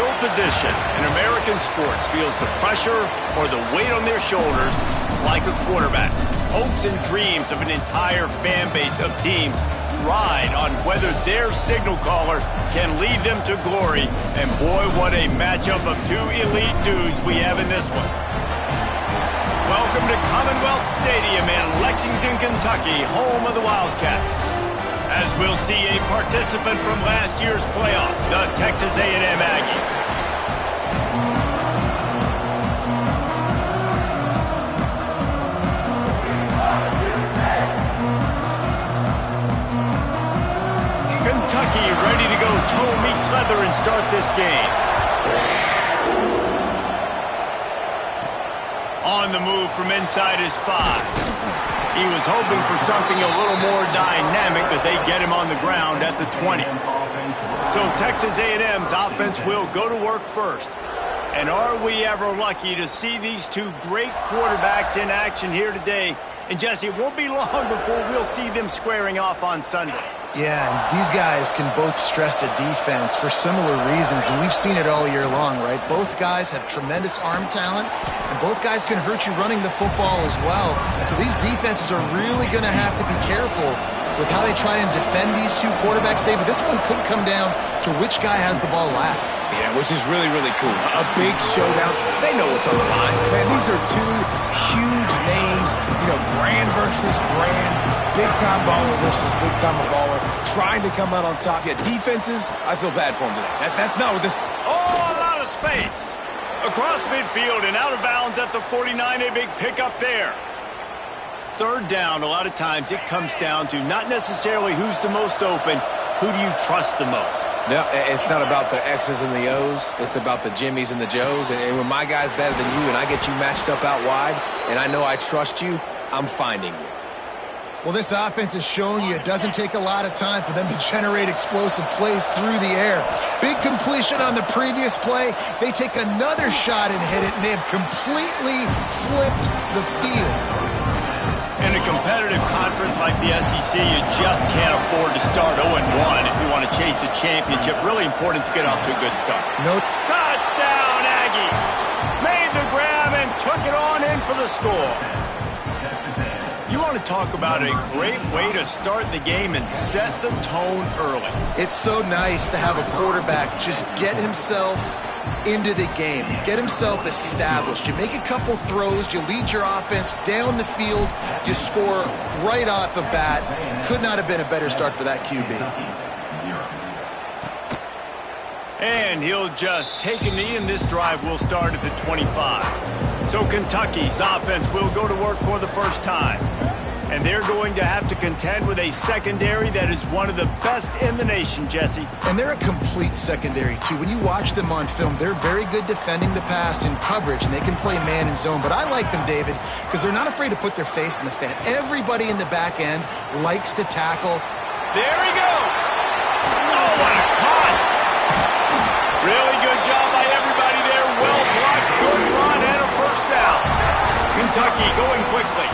no position in American sports feels the pressure or the weight on their shoulders like a quarterback. Hopes and dreams of an entire fan base of teams ride on whether their signal caller can lead them to glory. And boy, what a matchup of two elite dudes we have in this one. Welcome to Commonwealth Stadium in Lexington, Kentucky, home of the Wildcats. As we'll see a participant from last year's playoff, the Texas A&M Aggies. Kentucky ready to go toe meets leather and start this game. On the move from inside his 5. He was hoping for something a little more dynamic, but they get him on the ground at the 20. So Texas A&M's offense will go to work first. And are we ever lucky to see these two great quarterbacks in action here today? And Jesse, it won't be long before we'll see them squaring off on Sundays. Yeah, and these guys can both stress a defense for similar reasons, and we've seen it all year long, right? Both guys have tremendous arm talent, and both guys can hurt you running the football as well. So these defenses are really going to have to be careful with how they try and defend these two quarterbacks, David. This one could come down to which guy has the ball last. Yeah, which is really, really cool. A big showdown. They know what's on the line. Man, these are two huge names, you know, brand versus brand, big-time baller versus big-time baller, trying to come out on top. Yeah, defenses, I feel bad for them today. That's not what this... Oh, a lot of space. Across midfield and out of bounds at the 49, a big pickup there. Third down, a lot of times it comes down to not necessarily who's the most open, who do you trust the most? No, it's not about the X's and the O's. It's about the Jimmys and the Joes. And when my guy's better than you and I get you matched up out wide and I know I trust you, I'm finding you. Well, this offense has shown you it doesn't take a lot of time for them to generate explosive plays through the air. Big completion on the previous play. They take another shot and hit it, and they have completely flipped the field. In a competitive conference like the SEC, you just can't afford to start 0-1 if you want to chase a championship. Really important to get off to a good start. No. Touchdown, Aggies! Made the grab and took it on in for the score. You want to talk about a great way to start the game and set the tone early. It's so nice to have a quarterback just get himself into the game, get himself established. You make a couple throws, you lead your offense down the field, you score right off the bat. Could not have been a better start for that QB. And he'll just take a knee, and this drive will start at the 25. So Kentucky's offense will go to work for the first time. And they're going to have to contend with a secondary that is one of the best in the nation, Jesse. And they're a complete secondary, too. When you watch them on film, they're very good defending the pass in coverage, and they can play man and zone. But I like them, David, because they're not afraid to put their face in the fan. Everybody in the back end likes to tackle. There he goes. Oh, what a cut. Really good job by everybody there. Well blocked, good run, and a first down. Kentucky going quickly.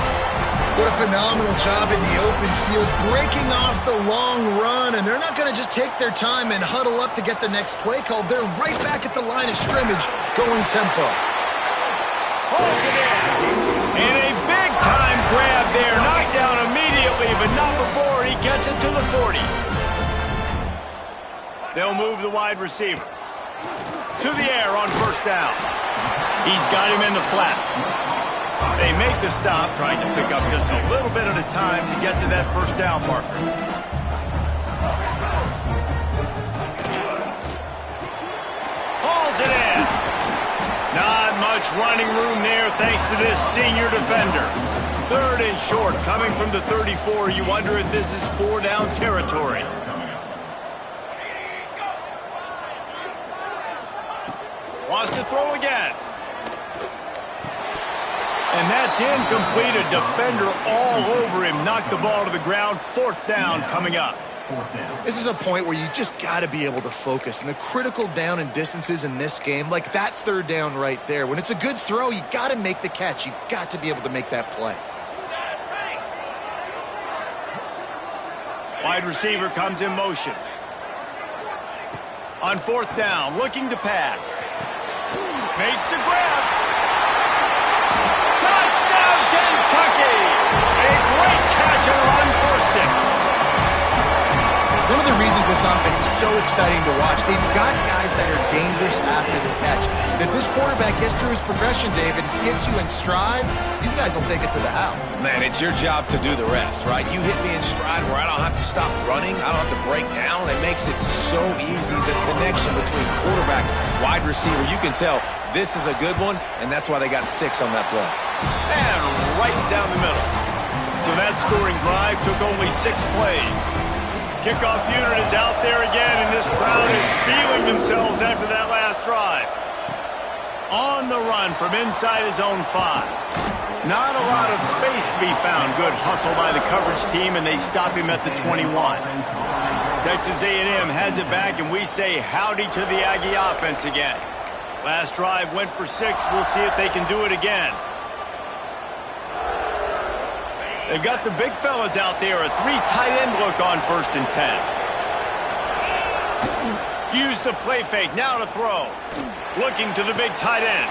What a phenomenal job in the open field, breaking off the long run, and they're not going to just take their time and huddle up to get the next play called. They're right back at the line of scrimmage, going tempo. Holds it in. And a big-time grab there. Knocked down immediately, but not before he gets it to the 40. They'll move the wide receiver to the air on first down. He's got him in the flat. They make the stop, trying to pick up just a little bit at a time to get to that first down marker. Hauls it in. Not much running room there thanks to this senior defender. Third and short, coming from the 34. You wonder if this is 4-down territory. Wants to throw again. And that's incomplete. A defender all over him. Knocked the ball to the ground. Fourth down coming up. This is a point where you just got to be able to focus. And the critical down and distances in this game, like that third down right there, when it's a good throw, you got to make the catch. You got to be able to make that play. Wide receiver comes in motion. On fourth down, looking to pass. Makes the grab. Touchdown, Kentucky! A great catch and run for 6. One of the reasons this offense is so exciting to watch, they've got guys that are dangerous after the catch. And if this quarterback gets through his progression, David, hits you in stride, these guys will take it to the house. Man, it's your job to do the rest, right? You hit me in stride where I don't have to stop running. I don't have to break down. It makes it so easy. The connection between quarterback, wide receiver, you can tell this is a good one, and that's why they got 6 on that play. And right down the middle. So that scoring drive took only 6 plays. Kickoff unit is out there again, and this crowd is feeling themselves after that last drive. On the run from inside his own 5. Not a lot of space to be found. Good hustle by the coverage team, and they stop him at the 21. Texas A&M has it back, and we say howdy to the Aggie offense again. Last drive went for 6. We'll see if they can do it again. They've got the big fellas out there. A 3 tight end look on 1st and 10. Use the play fake. Now to throw. Looking to the big tight end.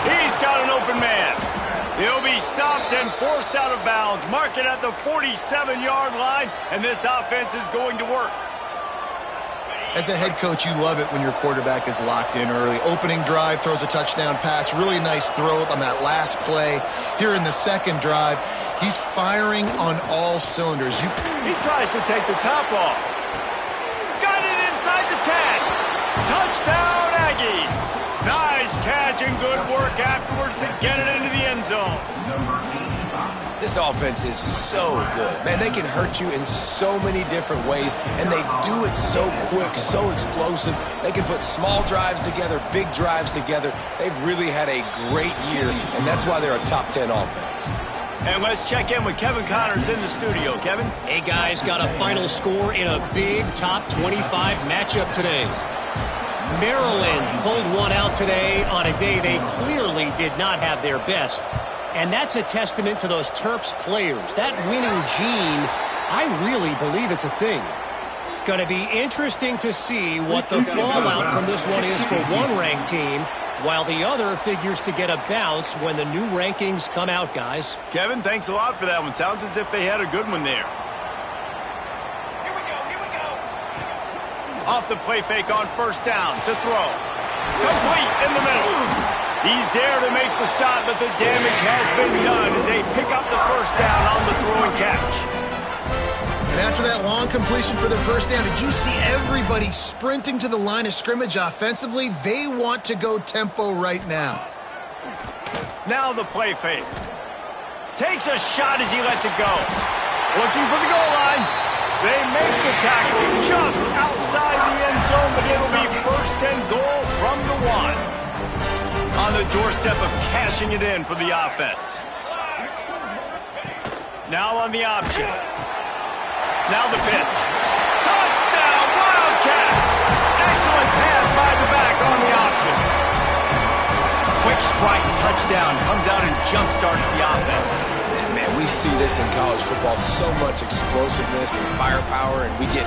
He's got an open man. He'll be stopped and forced out of bounds. Mark it at the 47-yard line, and this offense is going to work. As a head coach, you love it when your quarterback is locked in early. Opening drive, throws a touchdown pass. Really nice throw on that last play. Here in the second drive, he's firing on all cylinders. He tries to take the top off. Got it inside the 10. Touchdown, Aggies. Nice catch and good work afterwards to get it into the end zone. This offense is so good. Man, they can hurt you in so many different ways, and they do it so quick, so explosive. They can put small drives together, big drives together. They've really had a great year, and that's why they're a top 10 offense. And let's check in with Kevin Connors in the studio. Kevin? Hey, guys, got a final score in a big top 25 matchup today. Maryland pulled one out today on a day they clearly did not have their best. And that's a testament to those Terps players. That winning gene, I really believe it's a thing. Going to be interesting to see what the fallout from this one is for one ranked team, while the other figures to get a bounce when the new rankings come out, guys. Kevin, thanks a lot for that one. Sounds as if they had a good one there. Off the play fake on 1st down to throw. Complete in the middle. He's there to make the stop, but the damage has been done as they pick up the 1st down on the throw and catch. And after that long completion for the 1st down, did you see everybody sprinting to the line of scrimmage offensively? They want to go tempo right now. Now the play fake. Takes a shot as he lets it go. Looking for the goal line. They make the tackle just outside the end zone, but it'll be 1st and goal from the 1. On the doorstep of cashing it in for the offense. Now on the option. Now the pitch. Touchdown, Wildcats! Excellent pass by the back on the option. Quick strike touchdown comes out and jump-starts the offense. And man, we see this in college football, so much explosiveness and firepower, and we get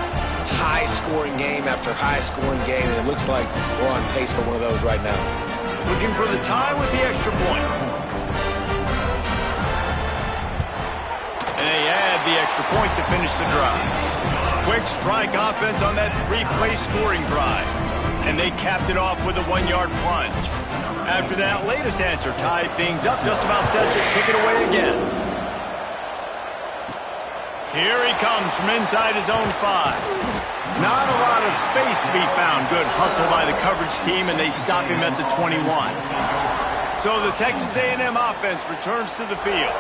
high-scoring game after high-scoring game, and it looks like we're on pace for one of those right now. Looking for the tie with the extra point. And they add the extra point to finish the drive. Quick strike offense on that 3-play scoring drive. And they capped it off with a 1-yard plunge. After that latest answer tied things up, just about set to kick it away again. Here he comes from inside his own 5. Not a lot of space to be found. Good hustle by the coverage team, and they stop him at the 21. So the Texas A&M offense returns to the field.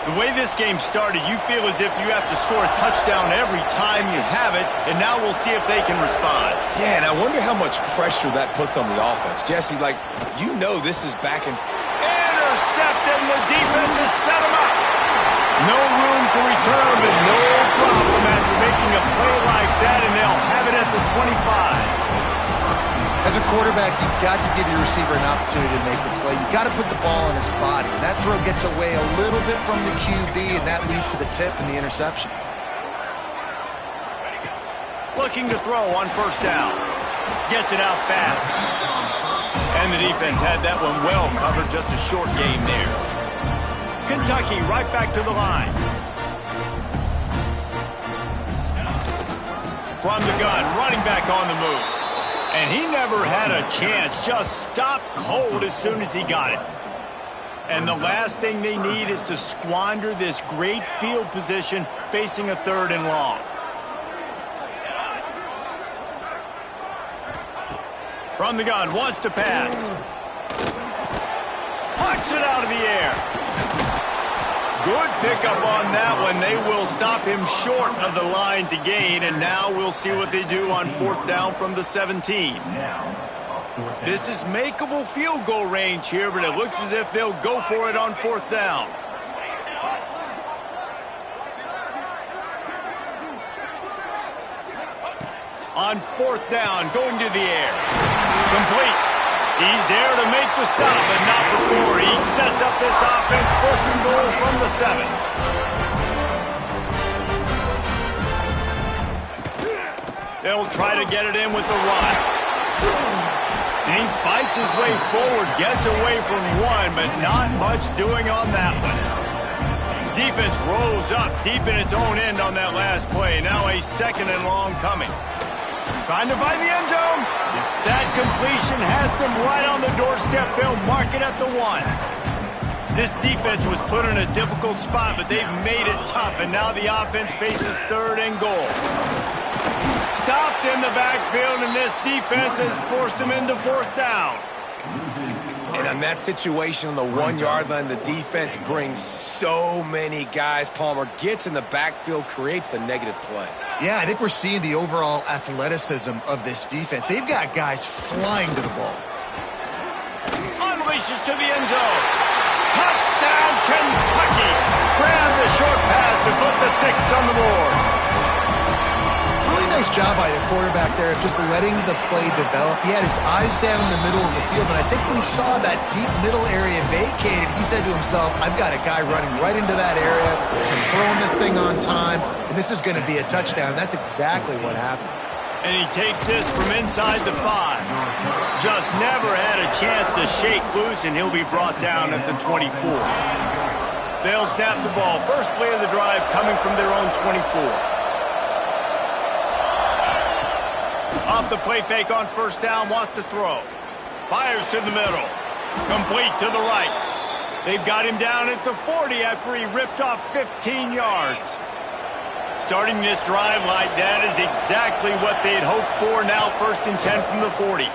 The way this game started, you feel as if you have to score a touchdown every time you have it, and now we'll see if they can respond. Yeah, and I wonder how much pressure that puts on the offense. Jesse, like, you know this is back and... Intercepted, and the defense has set him up. No room to return, but no problem after making a play like that, and they'll have it at the 25. As a quarterback, you've got to give your receiver an opportunity to make the play. You've got to put the ball in his body. And that throw gets away a little bit from the QB, and that leads to the tip and the interception. Looking to throw on 1st down. Gets it out fast. And the defense had that one well covered. Just a short game there. Kentucky right back to the line. From the gun, running back on the move. And he never had a chance. Just stopped cold as soon as he got it. And the last thing they need is to squander this great field position facing a 3rd and long. From the gun, wants to pass. Pucks it out of the air. Good pickup on that one. They will stop him short of the line to gain, and now we'll see what they do on 4th down from the 17. This is makeable field goal range here, but it looks as if they'll go for it on 4th down. On 4th down, going to the air. Complete. He's there to make the stop, but not before he sets up this offense. 1st and goal from the 7. They'll try to get it in with the run. And he fights his way forward, gets away from one, but not much doing on that one. Defense rolls up deep in its own end on that last play. Now a 2nd and long coming. Trying to find the end zone. That completion has them right on the doorstep. They'll mark it at the 1. This defense was put in a difficult spot, but they've made it tough, and now the offense faces 3rd and goal. Stopped in the backfield, and this defense has forced him into 4th down. And on that situation on the 1-yard line, the defense brings so many guys. Palmer gets in the backfield, creates the negative play. Yeah, I think we're seeing the overall athleticism of this defense. They've got guys flying to the ball. Unleashes to the end zone. Touchdown, Kentucky. Grab the short pass to put the 6 on the board. Really nice job by the quarterback there of just letting the play develop. He had his eyes down in the middle of the field, and I think when he saw that deep middle area vacated, he said to himself, I've got a guy running right into that area. I'm throwing this thing on time, and this is going to be a touchdown. That's exactly what happened. And he takes this from inside the 5. Just never had a chance to shake loose, and he'll be brought down at the 24. They'll snap the ball. First play of the drive coming from their own 24. Off the play fake on 1st down, wants to throw. Fires to the middle. Complete to the right. They've got him down at the 40 after he ripped off 15 yards. Starting this drive like that is exactly what they had hoped for. Now 1st and 10 from the 40.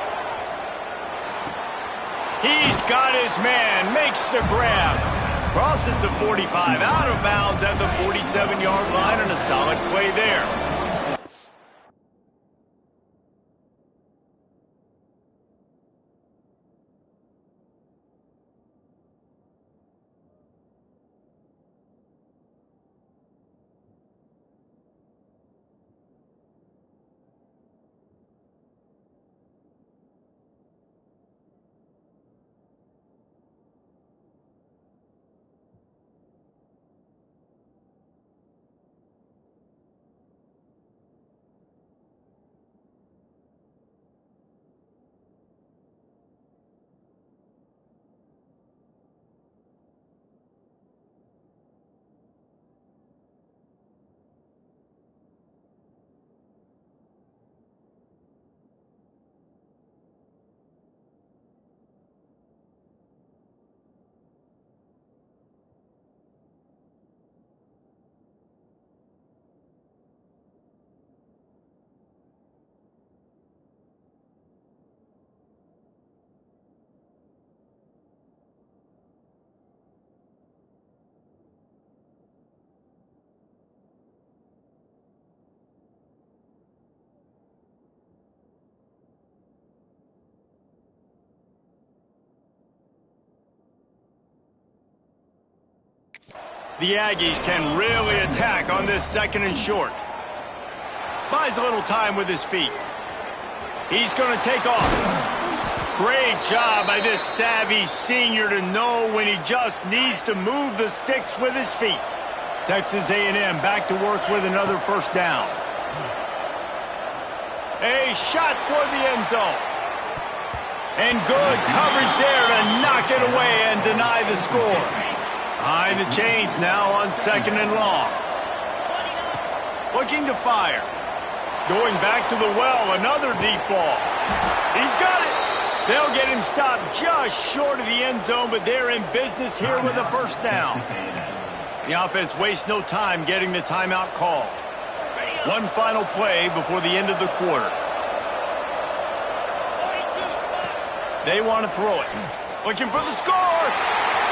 He's got his man, makes the grab. Crosses the 45, out of bounds at the 47-yard line, and a solid play there. The Aggies can really attack on this 2nd and short. Buys a little time with his feet. He's going to take off. Great job by this savvy senior to know when he just needs to move the sticks with his feet. Texas A&M back to work with another 1st down. A shot toward the end zone. And good coverage there to knock it away and deny the score. Behind the chains now on 2nd and long. Looking to fire. Going back to the well, another deep ball. He's got it. They'll get him stopped just short of the end zone, but they're in business here with a first down. The offense wastes no time getting the timeout call. One final play before the end of the quarter. They want to throw it. Looking for the score.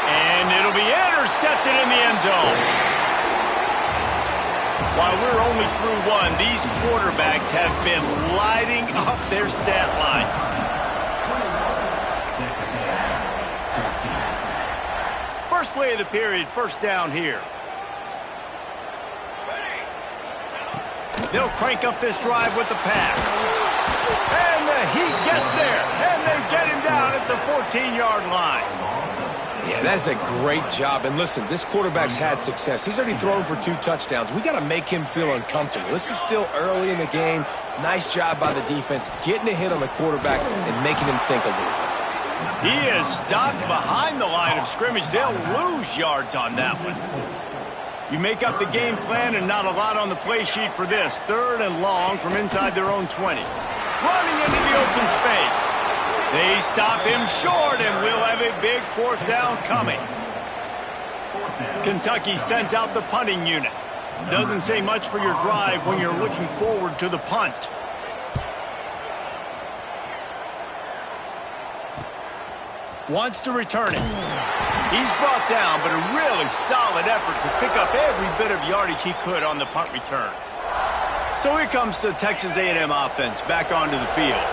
And it'll be intercepted in the end zone. While we're only through one, these quarterbacks have been lighting up their stat lines. First play of the period, first down here. They'll crank up this drive with the pass. And the heat gets there. And they get him down at the 14-yard line. Yeah, that's a great job. And listen, this quarterback's had success. He's already thrown for 2 touchdowns. We got to make him feel uncomfortable. This is still early in the game. Nice job by the defense, getting a hit on the quarterback and making him think a little bit. He is stopped behind the line of scrimmage. They'll lose yards on that one. You make up the game plan and not a lot on the play sheet for this. 3rd and long from inside their own 20. Running into the open space. They stop him short, and we'll have a big 4th down coming. Kentucky sends out the punting unit. Doesn't say much for your drive when you're looking forward to the punt. Wants to return it. He's brought down, but a really solid effort to pick up every bit of yardage he could on the punt return. So here comes the Texas A&M offense back onto the field.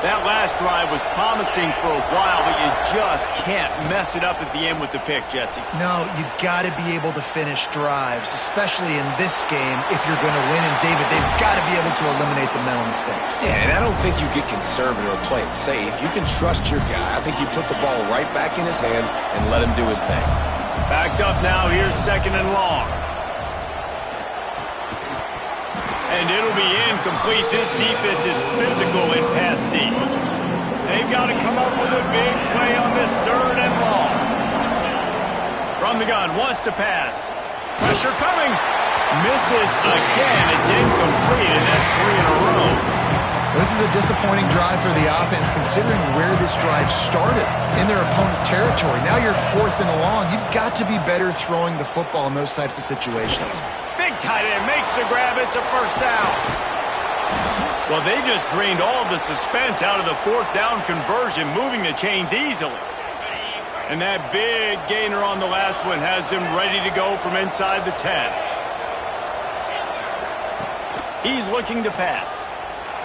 That last drive was promising for a while, but you just can't mess it up at the end with the pick, Jesse. No, you got to be able to finish drives, especially in this game if you're going to win. And, David, they've got to be able to eliminate the mental mistakes. Yeah, and I don't think you get conservative or play it safe. You can trust your guy. I think you put the ball right back in his hands and let him do his thing. Backed up now. Here's 2nd and long. And it'll be incomplete. This defense is physical in pass deep. They've got to come up with a big play on this 3rd and long. From the gun, wants to pass. Pressure coming. Misses again. It's incomplete, and that's 3 in a row. This is a disappointing drive for the offense, considering where this drive started, in their opponent territory. Now you're 4th and long. You've got to be better throwing the football in those types of situations. Big tight end makes the grab. It's a first down. Well, they just drained all the suspense out of the 4th down conversion, moving the chains easily. And that big gainer on the last one has them ready to go from inside the 10. He's looking to pass.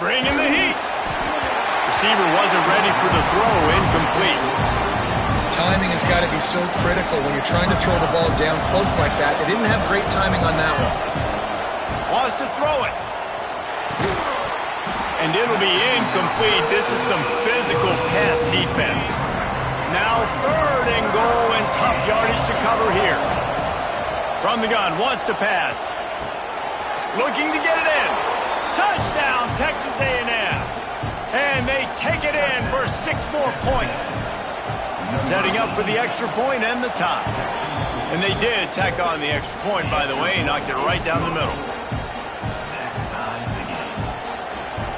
Bringing the heat. Receiver wasn't ready for the throw. Incomplete. Timing has got to be so critical when you're trying to throw the ball down close like that. They didn't have great timing on that one. Wants to throw it. And it'll be incomplete. This is some physical pass defense. Now 3rd and goal and tough yardage to cover here. From the gun, wants to pass. Looking to get it in. Touchdown, Texas A&M. And they take it in for 6 more points. Setting up for the extra point and the tie. And they did tack on the extra point, by the way, knocked it right down the middle.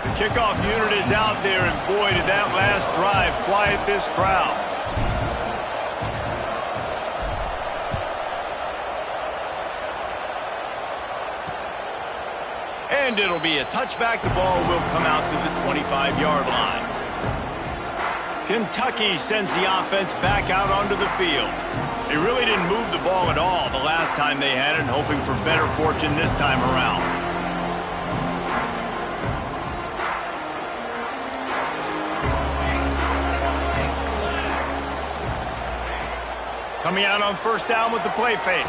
The kickoff unit is out there, and boy, did that last drive quiet this crowd. And it'll be a touchback. The ball will come out to the 25-yard line. Kentucky sends the offense back out onto the field. They really didn't move the ball at all the last time they had it, hoping for better fortune this time around. Coming out on 1st down with the play fake.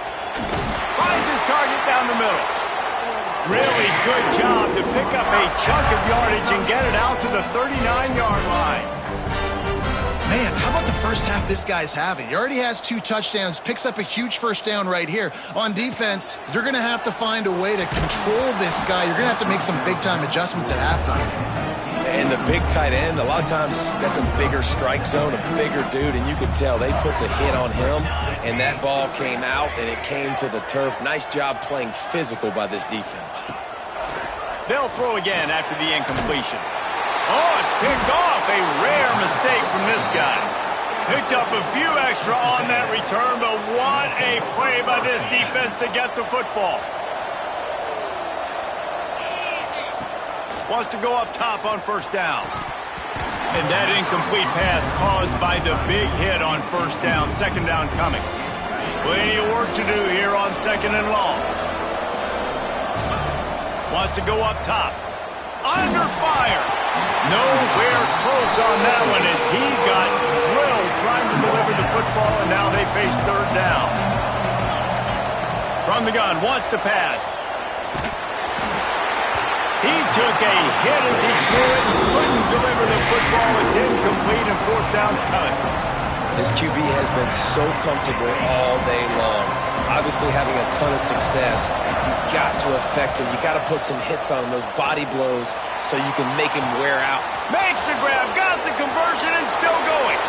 Finds his target down the middle. Really good job to pick up a chunk of yardage and get it out to the 39-yard line. Man, how about the first half this guy's having? He already has 2 touchdowns, picks up a huge first down right here. On defense, you're going to have to find a way to control this guy. You're going to have to make some big-time adjustments at halftime. And the big tight end, a lot of times that's a bigger strike zone, a bigger dude, and you could tell they put the hit on him, and that ball came out, and it came to the turf. Nice job playing physical by this defense. They'll throw again after the incompletion. Oh, it's picked off. A rare mistake from this guy. Picked up a few extra on that return, but what a play by this defense to get the football. Wants to go up top on first down. And that incomplete pass caused by the big hit on first down. Second down coming. Plenty of work to do here on second and long. Wants to go up top. Under fire. Nowhere close on that one as he got drilled trying to deliver the football, and now they face third down. From the gun, wants to pass. He took a hit as he threw it and couldn't deliver the football. It's incomplete and fourth down's coming. This QB has been so comfortable all day long. Obviously having a ton of success. You've got to affect him. You've got to put some hits on him, those body blows, so you can make him wear out. Makes the grab, got the conversion, and still going.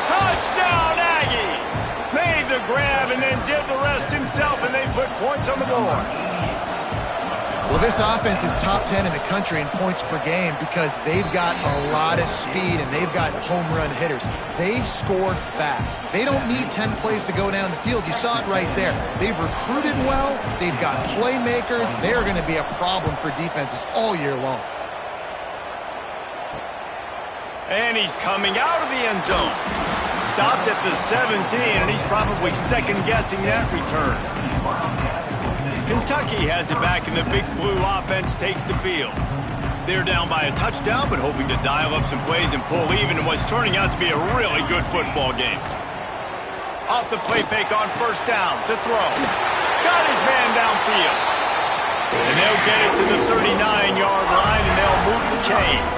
Touchdown, Aggies! Made the grab and then did the rest himself, and they put points on the board. Well, this offense is top 10 in the country in points per game because they've got a lot of speed and they've got home run hitters. They score fast. They don't need 10 plays to go down the field. You saw it right there. They've recruited well. They've got playmakers. They're going to be a problem for defenses all year long. And he's coming out of the end zone. Stopped at the 17, and he's probably second-guessing that return. Kentucky has it back, and the Big Blue offense takes the field. They're down by a touchdown, but hoping to dial up some plays and pull even in what's turning out to be a really good football game. Off the play fake on first down to throw. Got his man downfield. And they'll get it to the 39-yard line, and they'll move the chains.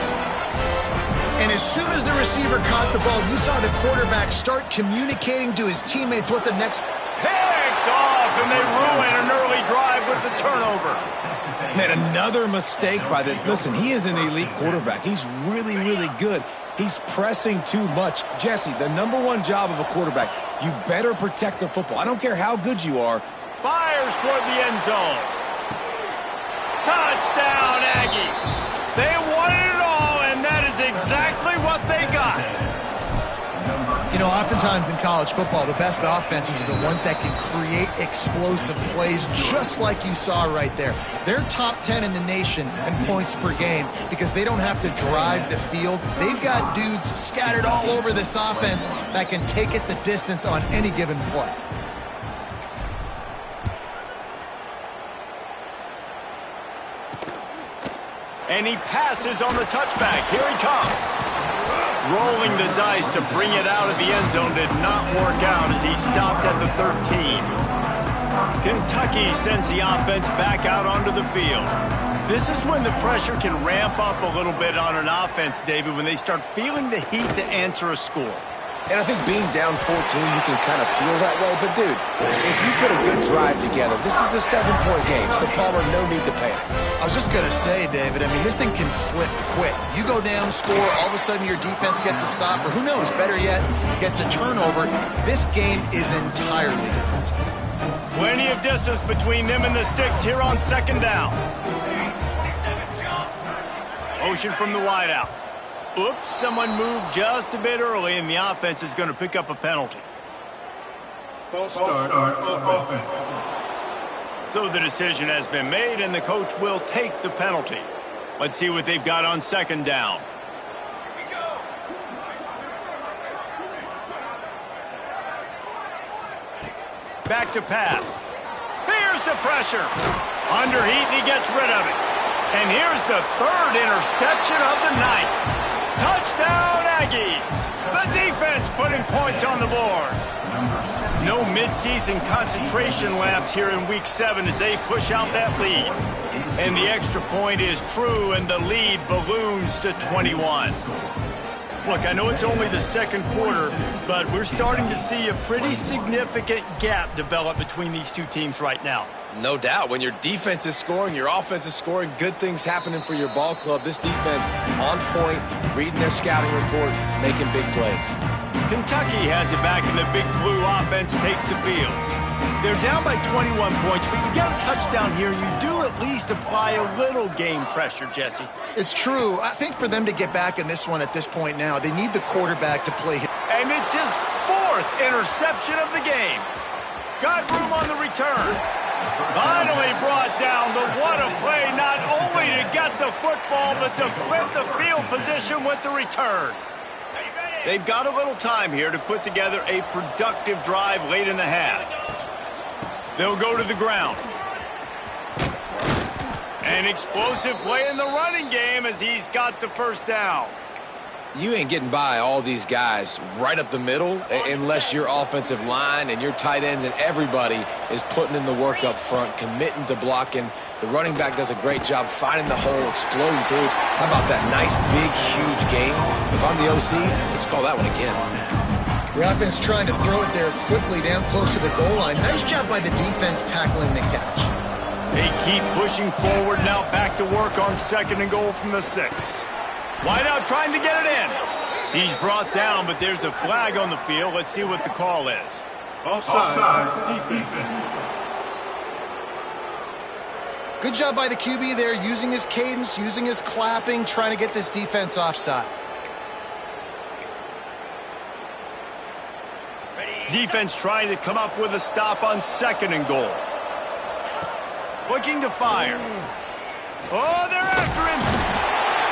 And as soon as the receiver caught the ball, you saw the quarterback start communicating to his teammates what the next... Picked off, and they ruin an early drive with the turnover. Man, another mistake by this. Listen, he is an elite quarterback. He's really, really good. He's pressing too much. Jesse, the number one job of a quarterback, you better protect the football. I don't care how good you are. Fires toward the end zone. Touchdown, Aggies. They wanted it all, and that is exactly what they got. You know, oftentimes in college football, the best offenses are the ones that can create explosive plays, just like you saw right there. They're top 10 in the nation in points per game because they don't have to drive the field. They've got dudes scattered all over this offense that can take it the distance on any given play. And he passes on the touchback. Here he comes. Rolling the dice to bring it out of the end zone did not work out as he stopped at the 13. Kentucky sends the offense back out onto the field. This is when the pressure can ramp up a little bit on an offense, David, when they start feeling the heat to answer a score. And I think being down 14, you can kind of feel that way. But, dude, if you put a good drive together, this is a 7-point game, so Palmer, no need to panic. I was just going to say, David, I mean, this thing can flip quick. You go down, score, all of a sudden your defense gets a stop, or who knows, better yet, gets a turnover. This game is entirely different. Plenty of distance between them and the sticks here on second down. Motion from the wideout. Oops, someone moved just a bit early, and the offense is going to pick up a penalty. False start offense. So the decision has been made, and the coach will take the penalty. Let's see what they've got on second down. Back to pass. Here's the pressure. Under heat, and he gets rid of it. And here's the third interception of the night. Touchdown, Aggies! The defense putting points on the board. No midseason concentration laps here in Week 7 as they push out that lead. And the extra point is true, and the lead balloons to 21. Look, I know it's only the second quarter, but we're starting to see a pretty significant gap develop between these two teams right now. No doubt. When your defense is scoring, your offense is scoring, good things happening for your ball club. This defense on point, reading their scouting report, making big plays. Kentucky has it back, and the Big Blue offense takes the field. They're down by 21 points, but you get a touchdown here, and you do at least apply a little game pressure, Jesse. It's true. I think for them to get back in this one at this point now, they need the quarterback to play. And it's his fourth interception of the game. Got room on the return. Finally brought down, but what a play, not only to get the football, but to flip the field position with the return. They've got a little time here to put together a productive drive late in the half. They'll go to the ground. An explosive play in the running game as he's got the first down. You ain't getting by all these guys right up the middle unless your offensive line and your tight ends and everybody is putting in the work up front, committing to blocking. The running back does a great job finding the hole, exploding through. How about that nice, big, huge game? If I'm the OC, let's call that one again. The offense trying to throw it there quickly down close to the goal line. Nice job by the defense tackling the catch. They keep pushing forward now, back to work on 2nd and goal from the 6. Wideout trying to get it in. He's brought down, but there's a flag on the field. Let's see what the call is. Offside, defense. Good job by the QB there, using his cadence, using his clapping, trying to get this defense offside. Defense trying to come up with a stop on 2nd and goal. Looking to fire. Oh, they're after him.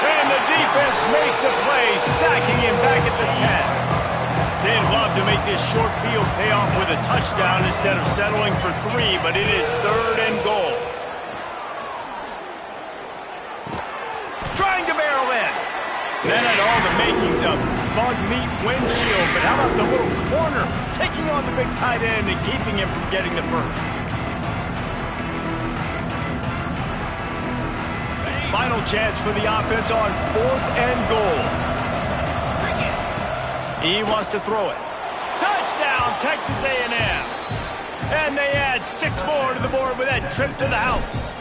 And the defense makes a play, sacking him back at the 10. They'd love to make this short field pay off with a touchdown instead of settling for 3, but it is 3rd and goal. Trying to barrel in. That had all the makings of bug meat windshield, but how about the little corner taking on the big tight end and keeping him from getting the first? Final chance for the offense on 4th and goal. He wants to throw it. Touchdown, Texas A&M. And they add 6 more to the board with that trip to the house.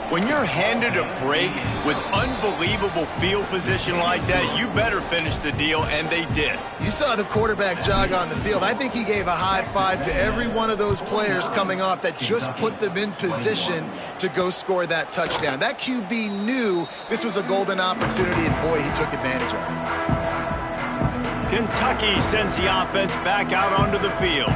When you're handed a break with unbelievable field position like that, you better finish the deal, and they did. You saw the quarterback jog on the field. I think he gave a high five to every one of those players coming off that just put them in position to go score that touchdown. That QB knew this was a golden opportunity, and boy, he took advantage of it. Kentucky sends the offense back out onto the field.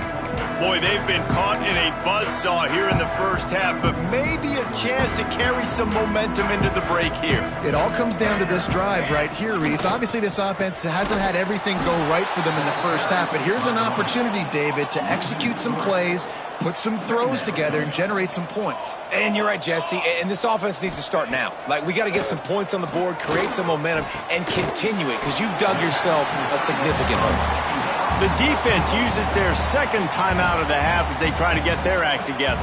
Boy, they've been caught in a buzzsaw here in the first half, but maybe a chance to carry some momentum into the break here. It all comes down to this drive right here, Reese. Obviously, this offense hasn't had everything go right for them in the first half, but here's an opportunity, David, to execute some plays, put some throws together, and generate some points. And you're right, Jesse, and this offense needs to start now. Like, we got to get some points on the board, create some momentum, and continue it, because you've dug yourself a significant hole. The defense uses their 2nd timeout of the half as they try to get their act together.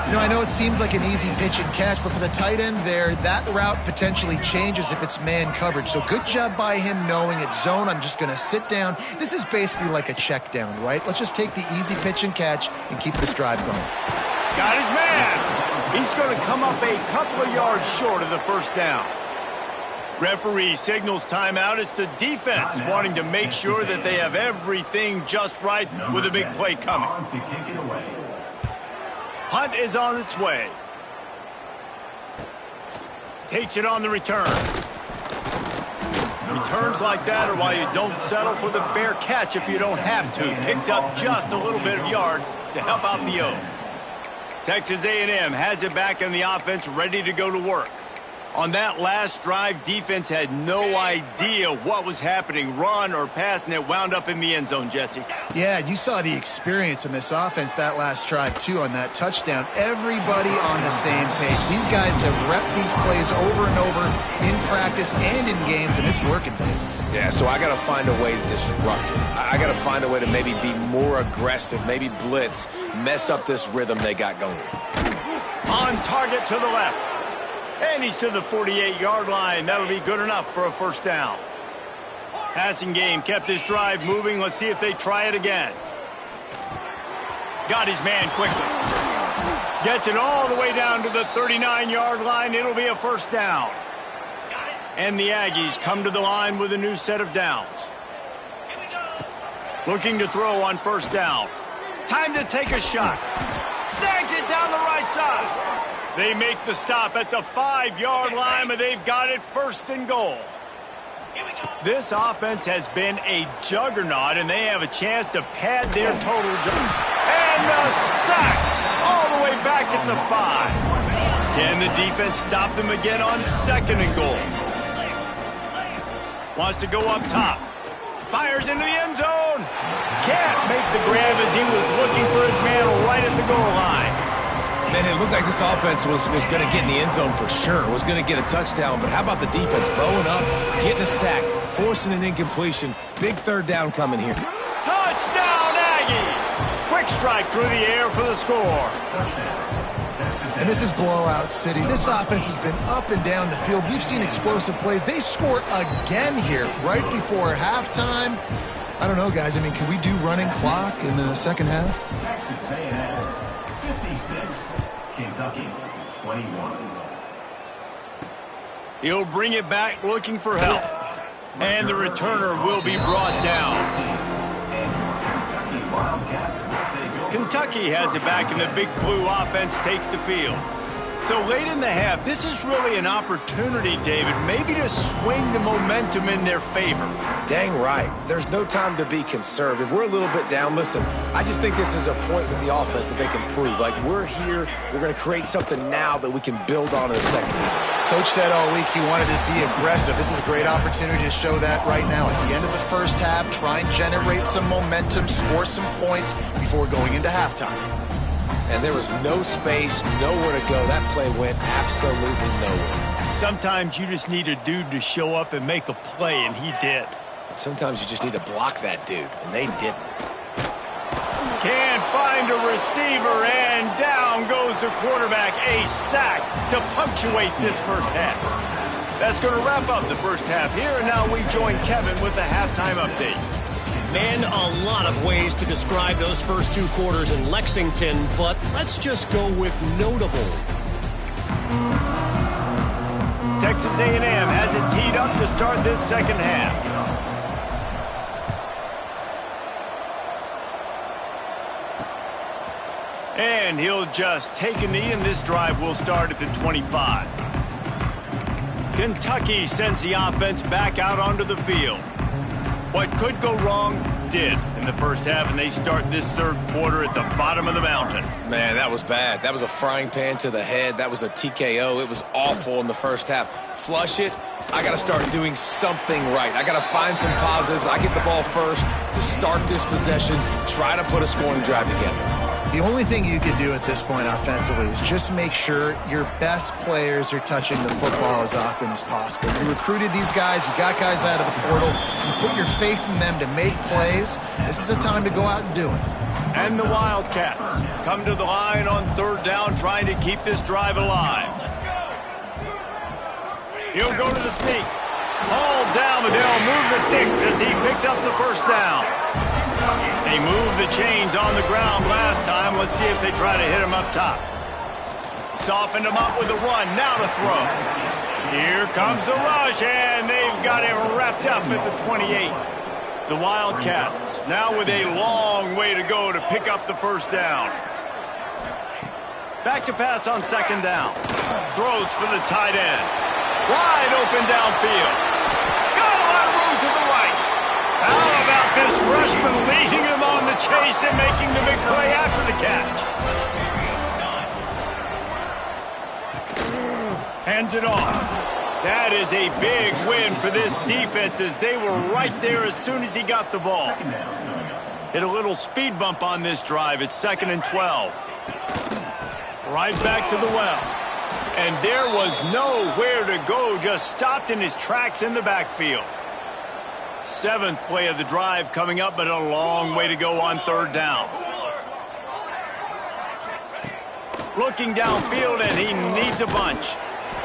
You know, I know it seems like an easy pitch and catch, but for the tight end there, that route potentially changes if it's man coverage. So good job by him knowing it's zone. I'm just going to sit down. This is basically like a check down, right? Let's just take the easy pitch and catch and keep this drive going. Got his man. He's going to come up a couple of yards short of the first down. Referee signals timeout. It's the defense wanting to make sure that they have everything just right with a big play coming. Punt is on its way. Takes it on the return. Returns like that are why you don't settle for the fair catch if you don't have to. Picks up just a little bit of yards to help out the O. Texas A&M has it back in the offense, ready to go to work. On that last drive, defense had no idea what was happening, run or pass, and it wound up in the end zone, Jesse. Yeah, you saw the experience in this offense that last drive, too, on that touchdown. Everybody on the same page. These guys have repped these plays over and over in practice and in games, and it's working, Dave. Yeah, so I got to find a way to disrupt it. I got to find a way to maybe be more aggressive, maybe blitz, mess up this rhythm they got going. On target to the left. And he's to the 48-yard line. That'll be good enough for a first down. Passing game kept this drive moving. Let's see if they try it again. Got his man quickly. Gets it all the way down to the 39-yard line. It'll be a first down. And the Aggies come to the line with a new set of downs. Looking to throw on first down. Time to take a shot. Snags it down the right side. They make the stop at the 5-yard line, but they've got it first and goal. This offense has been a juggernaut, and they have a chance to pad their total. And a sack all the way back at the 5. Can the defense stop them again on second and goal? Wants to go up top. Fires into the end zone. Can't make the grab as he was looking for his man right at the goal line. Man, it looked like this offense was going to get in the end zone for sure. Was going to get a touchdown, but how about the defense bowing up, getting a sack, forcing an incompletion. Big third down coming here. Touchdown, Aggies! Quick strike through the air for the score. And this is blowout city. This offense has been up and down the field. We've seen explosive plays. They score again here right before halftime. I don't know, guys. I mean, can we do running clock in the second half? Texas A&M 56, Kentucky 21. He'll bring it back looking for help. And the returner will be brought down. Kentucky has it back, and the big blue offense takes the field. So late in the half, this is really an opportunity, David, maybe to swing the momentum in their favor. Dang right. There's no time to be concerned. If we're a little bit down, listen, I just think this is a point with the offense that they can prove. Like, we're here, we're going to create something now that we can build on in the second half. Coach said all week he wanted to be aggressive. This is a great opportunity to show that right now. At the end of the first half, try and generate some momentum, score some points before going into halftime. And there was no space, nowhere to go. That play went absolutely nowhere. Sometimes you just need a dude to show up and make a play, and he did. And sometimes you just need to block that dude, and they didn't. Can't find a receiver, and down goes the quarterback. A sack to punctuate this first half. That's going to wrap up the first half here, and now we join Kevin with the halftime update. Man, a lot of ways to describe those first two quarters in Lexington, but let's just go with notable. Texas A&M has it teed up to start this second half. And he'll just take a knee, and this drive will start at the 25. Kentucky sends the offense back out onto the field. What could go wrong did in the first half, and they start this third quarter at the bottom of the mountain. Man, that was bad. That was a frying pan to the head. That was a TKO. It was awful in the first half. Flush it. I got to start doing something right. I got to find some positives. I get the ball first to start this possession, try to put a scoring drive together. The only thing you can do at this point offensively is just make sure your best players are touching the football as often as possible. You recruited these guys. You got guys out of the portal. You put your faith in them to make plays. This is a time to go out and do it. And the Wildcats come to the line on third down, trying to keep this drive alive. He'll go to the sneak. Hauled down, but they'll move the sticks as he picks up the first down. They moved the chains on the ground last time. Let's see if they try to hit him up top. Softened him up with a run. Now to throw. Here comes the rush, and they've got it wrapped up at the 28. The Wildcats now with a long way to go to pick up the first down. Back to pass on second down. Throws for the tight end. Wide open downfield. Got a lot of room to the right. How about this freshman leading him on the chase and making the big play after the catch? Hands it off. That is a big win for this defense, as they were right there as soon as he got the ball. Hit a little speed bump on this drive. It's 2nd and 12. Right back to the well. And there was nowhere to go, just stopped in his tracks in the backfield. 7th play of the drive coming up, but a long way to go on third down. Looking downfield, and he needs a bunch.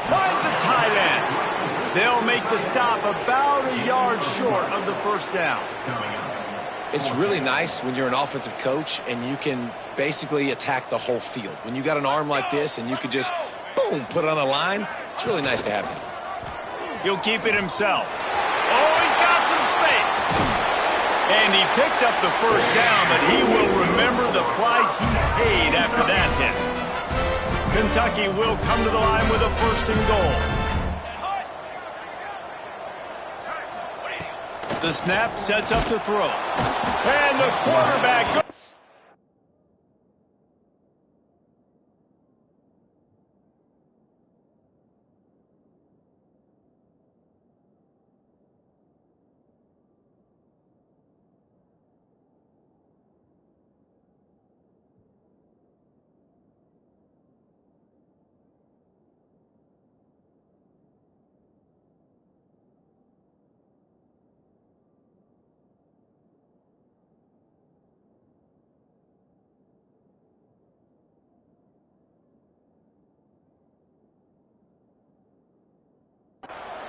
Finds a tight end. They'll make the stop about a yard short of the first down. It's really nice when you're an offensive coach and you can basically attack the whole field. When you got an arm like this and you could just, boom, put it on a line, it's really nice to have that. He'll keep it himself. Oh, he's got some space. And he picks up the first down, but he will remember the price he paid after that hit. Kentucky will come to the line with a first and goal. The snap sets up the throw. And the quarterback goes.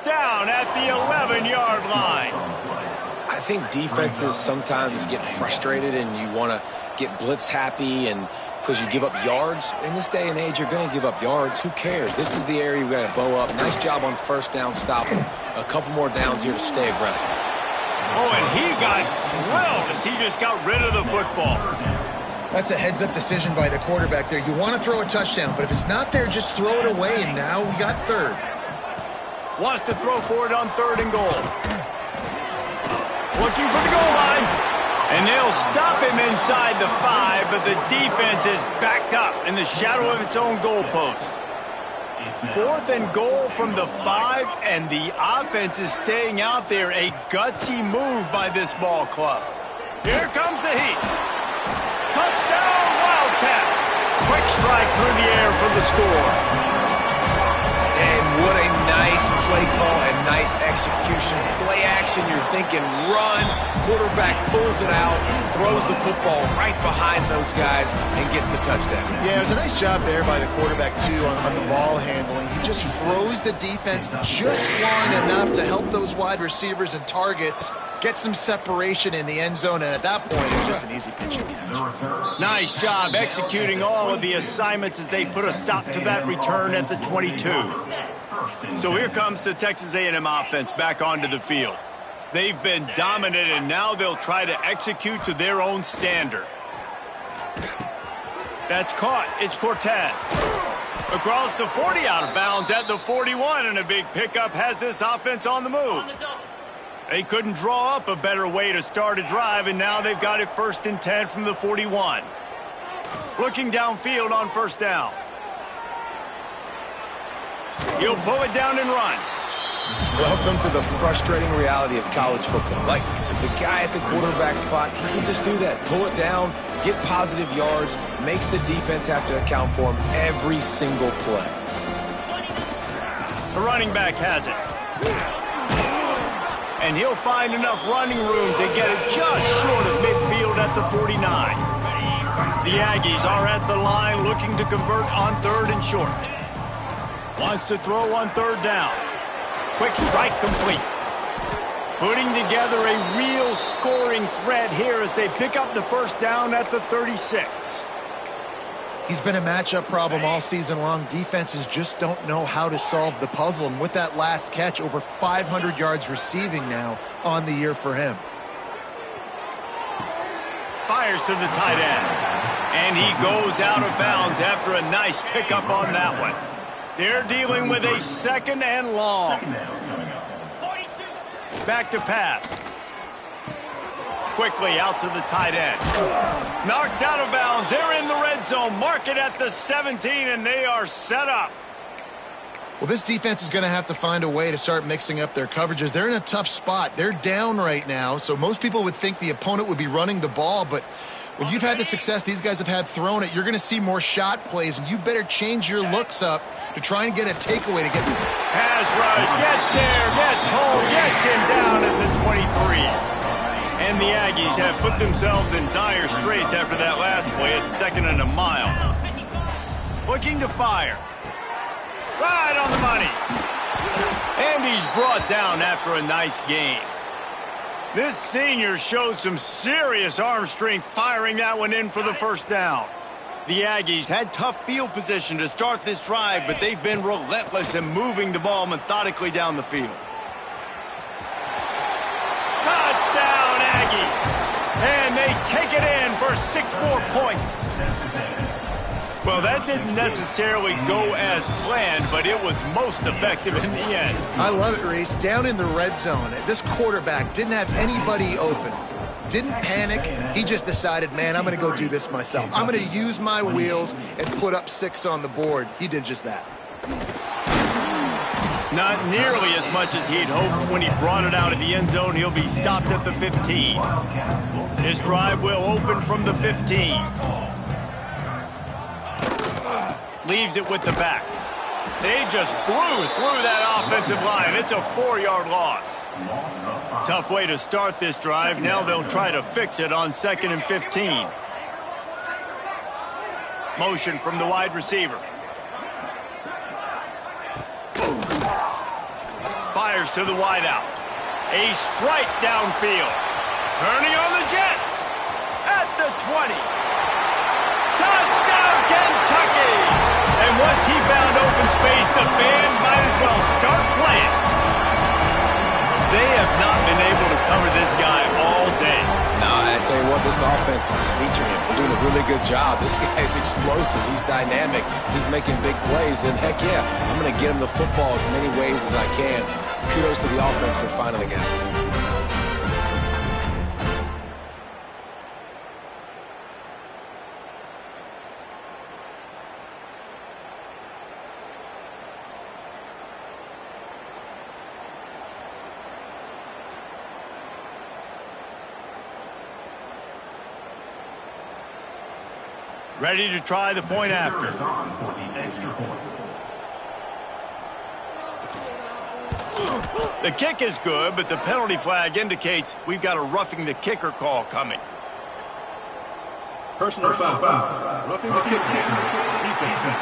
Down at the 11-yard line. I think defenses sometimes get frustrated and you want to get blitz happy and because you give up yards. In this day and age, you're going to give up yards. Who cares? This is the area we got to bow up. Nice job on first down stopping. A couple more downs here to stay aggressive. Oh, and he got drilled as he just got rid of the football. That's a heads-up decision by the quarterback there. You want to throw a touchdown, but if it's not there, just throw it away, and now we got third. Wants to throw for it on third and goal. Looking for the goal line. And they'll stop him inside the 5, but the defense is backed up in the shadow of its own goalpost. Fourth and goal from the 5, and the offense is staying out there. A gutsy move by this ball club. Here comes the heat. Touchdown, Wildcats. Quick strike through the air for the score. And what a nice play call and nice execution. Play action, you're thinking run. Quarterback pulls it out, throws the football right behind those guys, and gets the touchdown. Yeah, it was a nice job there by the quarterback, too, on the ball handling. He just froze the defense just long enough to help those wide receivers and targets get some separation in the end zone, and at that point, it was just an easy pitch and catch. Nice job executing all of the assignments as they put a stop to that return at the 22. So here comes the Texas A&M offense back onto the field. They've been dominant, and now they'll try to execute to their own standard. That's caught. It's Cortez. Across the 40, out of bounds at the 41, and a big pickup has this offense on the move. They couldn't draw up a better way to start a drive, and now they've got it first and 10 from the 41. Looking downfield on first down. He'll pull it down and run. Welcome to the frustrating reality of college football. Like, the guy at the quarterback spot, he can just do that. Pull it down, get positive yards, makes the defense have to account for him every single play. The running back has it. And he'll find enough running room to get it just short of midfield at the 49. The Aggies are at the line looking to convert on third and short. Wants to throw on third down. Quick strike complete. Putting together a real scoring threat here as they pick up the first down at the 36. He's been a matchup problem all season long. Defenses just don't know how to solve the puzzle. And with that last catch, over 500 yards receiving now on the year for him. Fires to the tight end. And he goes out of bounds after a nice pickup on that one. They're dealing with a second and long. Back to pass. Quickly out to the tight end. Knocked out of bounds. They're in the red zone. Mark it at the 17, and they are set up. Well, this defense is going to have to find a way to start mixing up their coverages. They're in a tough spot. They're down right now, so most people would think the opponent would be running the ball, but when you've had the success these guys have had throwing it, you're going to see more shot plays, and you better change your looks up to try and get a takeaway to get the pass rush, gets there, gets home, gets him down at the 23. And the Aggies have put themselves in dire straits after that last play at second and a mile. Looking to fire. Right on the money. And he's brought down after a nice gain. This senior showed some serious arm strength firing that one in for the first down. The Aggies had tough field position to start this drive, but they've been relentless in moving the ball methodically down the field. Touchdown, Aggies! And they take it in for 6 more points. Well, that didn't necessarily go as planned, but it was most effective in the end. I love it, Reese. Down in the red zone, this quarterback didn't have anybody open. Didn't panic. He just decided, man, I'm going to go do this myself. I'm going to use my wheels and put up 6 on the board. He did just that. Not nearly as much as he'd hoped when he brought it out of the end zone. He'll be stopped at the 15. This drive will open from the 15. Leaves it with the back. They just blew through that offensive line. It's a 4-yard loss. Tough way to start this drive. Now they'll try to fix it on 2nd and 15. Motion from the wide receiver. Fires to the wideout. A strike downfield. Turning on the Jets. At the 20. Touchdown, Kentucky! And once he found open space, the band might as well start playing. They have not been able to cover this guy all day. No, I tell you what, this offense is featuring him. They're doing a really good job. This guy's explosive. He's dynamic. He's making big plays. And heck yeah, I'm going to get him the football as many ways as I can. Kudos to the offense for finding the gap. Ready to try the point after. The kick is good, but the penalty flag indicates we've got a roughing the kicker call coming. Personal foul. Roughing the kicker. Defense.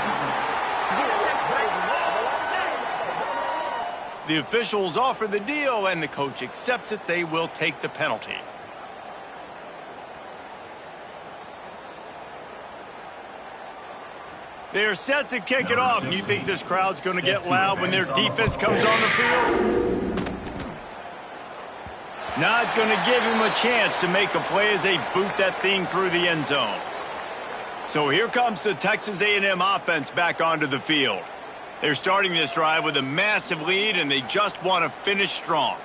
The officials offer the deal, and the coach accepts it. They will take the penalty. They're set to kick it off, and you think this crowd's going to get loud when their defense comes on the field? Not going to give him a chance to make a play as they boot that thing through the end zone. So here comes the Texas A&M offense back onto the field. They're starting this drive with a massive lead, and they just want to finish strong.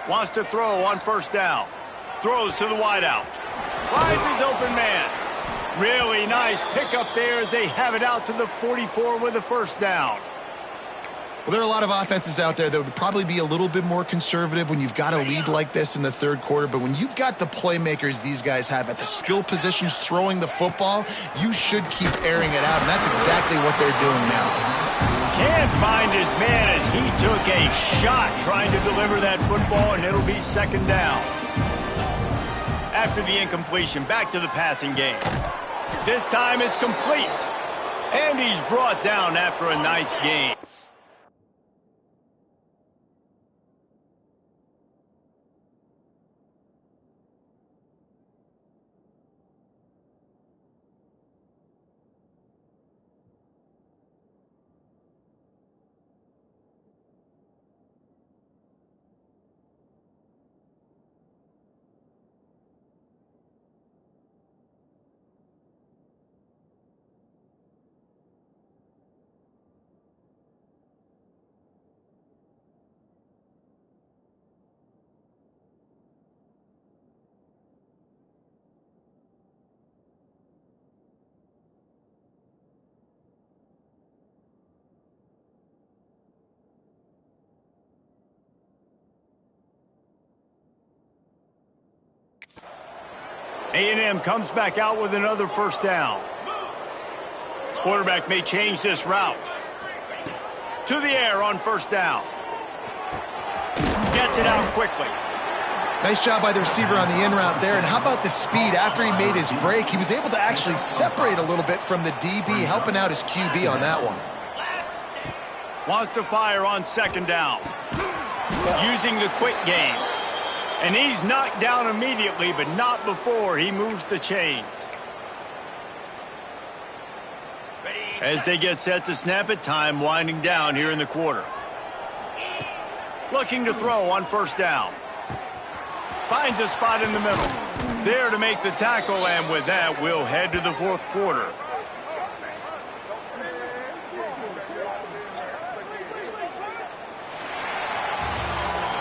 Wants to throw on first down. Throws to the wideout. Finds his open man. Really nice pickup there as they have it out to the 44 with a first down. Well, there are a lot of offenses out there that would probably be a little bit more conservative when you've got a lead like this in the third quarter. But when you've got the playmakers these guys have at the skill positions throwing the football, you should keep airing it out. And that's exactly what they're doing now. Can't find his man as he took a shot trying to deliver that football, and it'll be second down. After the incompletion, back to the passing game. This time it's complete. And he's brought down after a nice gain. A&M comes back out with another first down. Quarterback may change this route. To the air on first down. gets it out quickly. Nice job by the receiver on the in route there. And how about the speed? After he made his break, he was able to actually separate a little bit from the DB, helping out his QB on that one. Wants to fire on second down. Using the quick game. And he's knocked down immediately, but not before he moves the chains. As they get set to snap it, time winding down here in the quarter. Looking to throw on first down. Finds a spot in the middle. There to make the tackle, and with that, we'll head to the fourth quarter.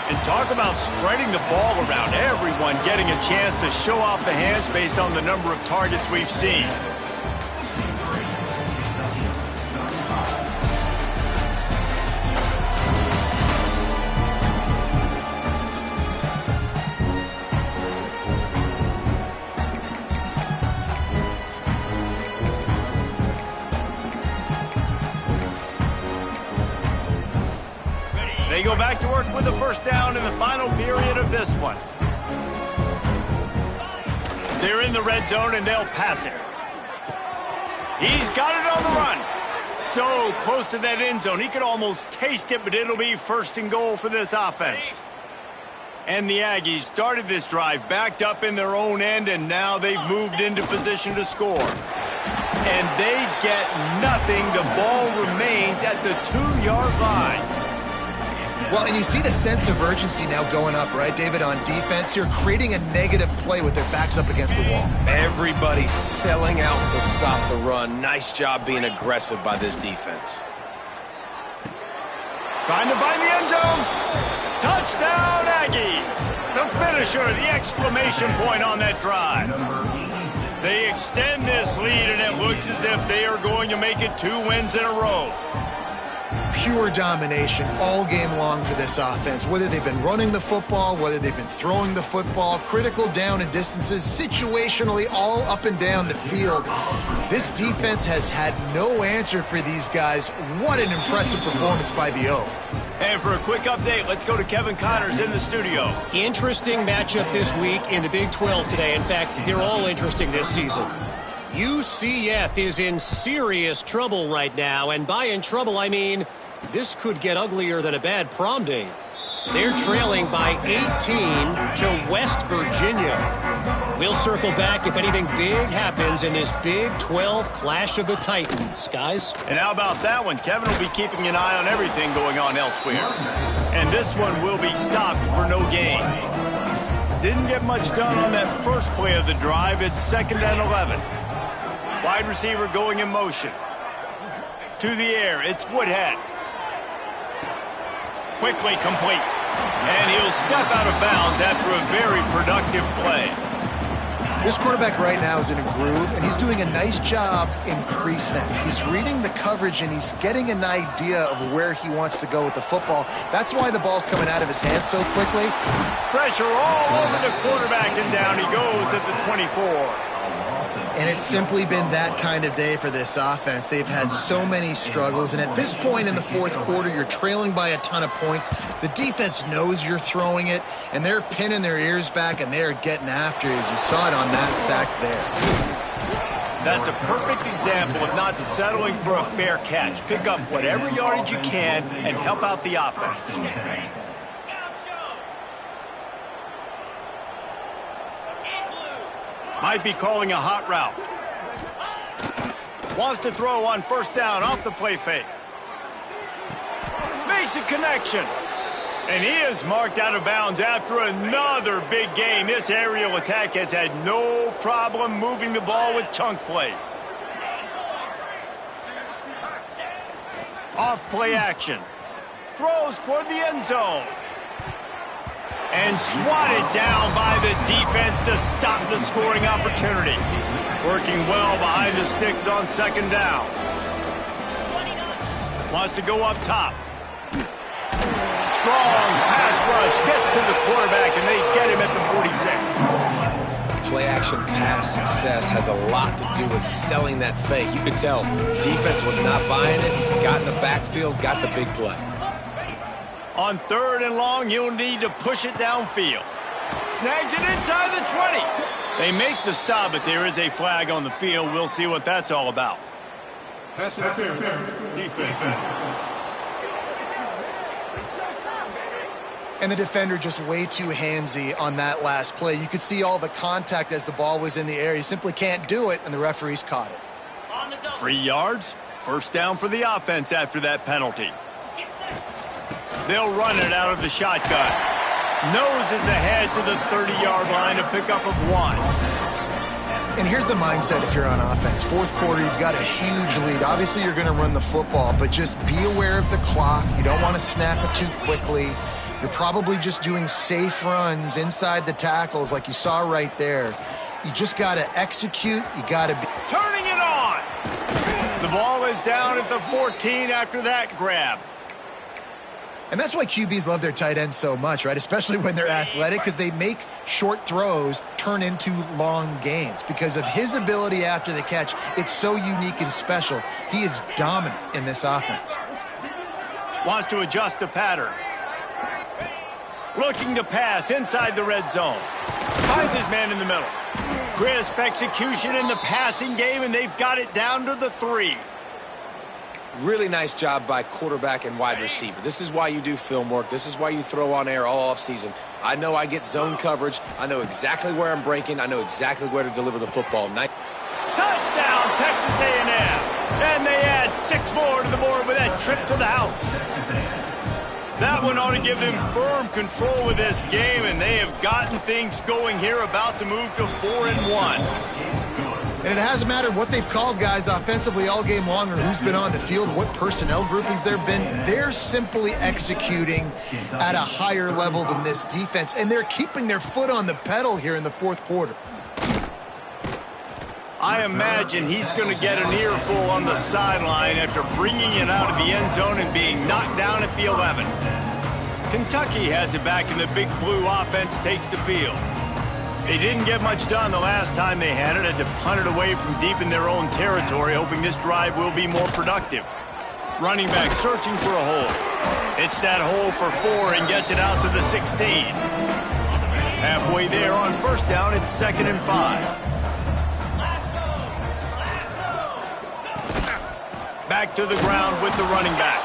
And talk about spreading the ball around. Everyone getting a chance to show off the hands based on the number of targets we've seen. They go back to work with the first down in the final period of this one. They're in the red zone, and they'll pass it. He's got it on the run. So close to that end zone. He could almost taste it, but it'll be first and goal for this offense. And the Aggies started this drive backed up in their own end, and now they've moved into position to score. And they get nothing. The ball remains at the 2-yard line. Well, and you see the sense of urgency now going up, right, David, on defense here, creating a negative play with their backs up against the wall. Everybody selling out to stop the run. Nice job being aggressive by this defense. Trying to find the end zone. Touchdown, Aggies. The finisher, the exclamation point on that drive. They extend this lead, and it looks as if they are going to make it 2 wins in a row. Pure domination all game long for this offense. Whether they've been running the football, whether they've been throwing the football, critical down and distances, situationally all up and down the field. This defense has had no answer for these guys. What an impressive performance by the O. And for a quick update, let's go to Kevin Connors in the studio. Interesting matchup this week in the Big 12 today. In fact, they're all interesting this season. UCF is in serious trouble right now, and by in trouble, I mean this could get uglier than a bad prom date. They're trailing by 18 to West Virginia. We'll circle back if anything big happens in this Big 12 Clash of the Titans, guys. And how about that one? Kevin will be keeping an eye on everything going on elsewhere. And this one will be stopped for no gain. Didn't get much done on that first play of the drive. It's 2nd and 11. Wide receiver going in motion. To the air, it's Woodhead. Quickly complete. And he'll step out of bounds after a very productive play. This quarterback right now is in a groove, and he's doing a nice job in pre-snap. He's reading the coverage, and he's getting an idea of where he wants to go with the football. That's why the ball's coming out of his hands so quickly. Pressure all over the quarterback, and down he goes at the 24. And it's simply been that kind of day for this offense. They've had so many struggles, and at this point in the fourth quarter, you're trailing by a ton of points. The defense knows you're throwing it, and they're pinning their ears back, and they're getting after you, as you saw it on that sack there. That's a perfect example of not settling for a fair catch. Pick up whatever yardage you can and help out the offense. Might be calling a hot route. Wants to throw on first down off the play fake. Makes a connection. And he is marked out of bounds after another big gain. This aerial attack has had no problem moving the ball with chunk plays. Off play action. Throws toward the end zone. And swatted down by the defense to stop the scoring opportunity. Working well behind the sticks on 2nd down. Wants to go up top. Strong pass rush gets to the quarterback, and they get him at the 46. Play action pass success has a lot to do with selling that fake. You could tell defense was not buying it, got in the backfield, got the big play. On 3rd and long, he'll need to push it downfield. Snags it inside the 20. They make the stop, but there is a flag on the field. We'll see what that's all about. Pass interference. Defense. And the defender just way too handsy on that last play. You could see all the contact as the ball was in the air. He simply can't do it, and the referees caught it. 3 yards. First down for the offense after that penalty. They'll run it out of the shotgun. Noses ahead to the 30-yard line, a pickup of 1. And here's the mindset if you're on offense. 4th quarter, you've got a huge lead. Obviously, you're going to run the football, but just be aware of the clock. You don't want to snap it too quickly. You're probably just doing safe runs inside the tackles like you saw right there. You just got to execute. You got to be turning it on. The ball is down at the 14 after that grab. And that's why QBs love their tight ends so much, right? Especially when they're athletic, because they make short throws turn into long gains. Because of his ability after the catch, it's so unique and special. He is dominant in this offense. Wants to adjust the pattern. Looking to pass inside the red zone. Finds his man in the middle. Crisp execution in the passing game, and they've got it down to the 3. Really nice job by quarterback and wide receiver. This is why you do film work. This is why you throw on air all offseason. I know I get zone coverage. I know exactly where I'm breaking. I know exactly where to deliver the football. Touchdown, Texas A&M. And they add 6 more to the board with that trip to the house. That one ought to give them firm control of this game, and they have gotten things going here, about to move to 4-1. And it hasn't mattered what they've called guys offensively all game long or who's been on the field, what personnel groupings there have been. They're simply executing at a higher level than this defense, and they're keeping their foot on the pedal here in the 4th quarter. I imagine he's going to get an earful on the sideline after bringing it out of the end zone and being knocked down at the 11. Kentucky has it back, and the Big Blue offense takes the field. They didn't get much done the last time they had it to punt it away from deep in their own territory, hoping this drive will be more productive. Running back searching for a hole. It's that hole for 4 and gets it out to the 16. Halfway there on first down, it's 2nd and 5. Back to the ground with the running back.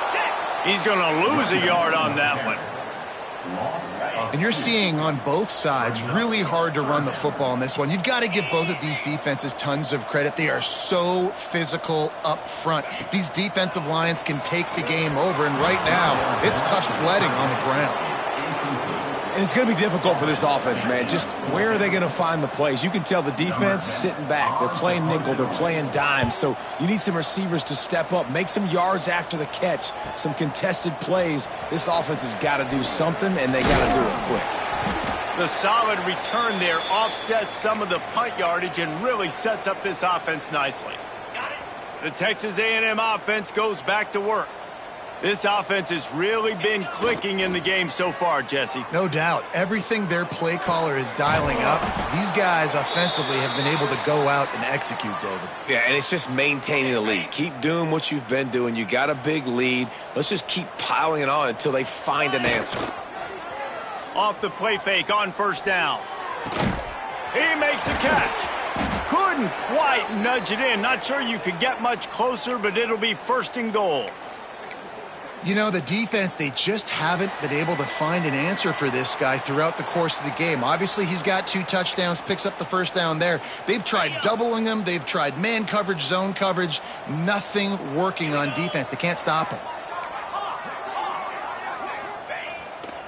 He's going to lose a yard on that one. And you're seeing on both sides really hard to run the football in this one. You've got to give both of these defenses tons of credit. They are so physical up front. These defensive lines can take the game over, and right now it's tough sledding on the ground. And it's going to be difficult for this offense, man. Just where are they going to find the plays? You can tell the defense sitting back. They're playing nickel. They're playing dime. So you need some receivers to step up, make some yards after the catch, some contested plays. This offense has got to do something, and they got to do it quick. The solid return there offsets some of the punt yardage and really sets up this offense nicely. The Texas A&M offense goes back to work. This offense has really been clicking in the game so far, Jesse. No doubt. Everything their play caller is dialing up, these guys offensively have been able to go out and execute, David. Yeah, and it's just maintaining the lead. Keep doing what you've been doing. You got a big lead. Let's just keep piling it on until they find an answer. Off the play fake on first down. He makes a catch. Couldn't quite nudge it in. Not sure you could get much closer, but it'll be 1st and goal. You know, the defense, they just haven't been able to find an answer for this guy throughout the course of the game. Obviously, he's got 2 touchdowns, picks up the first down there. They've tried doubling him. They've tried man coverage, zone coverage. Nothing working on defense. They can't stop him.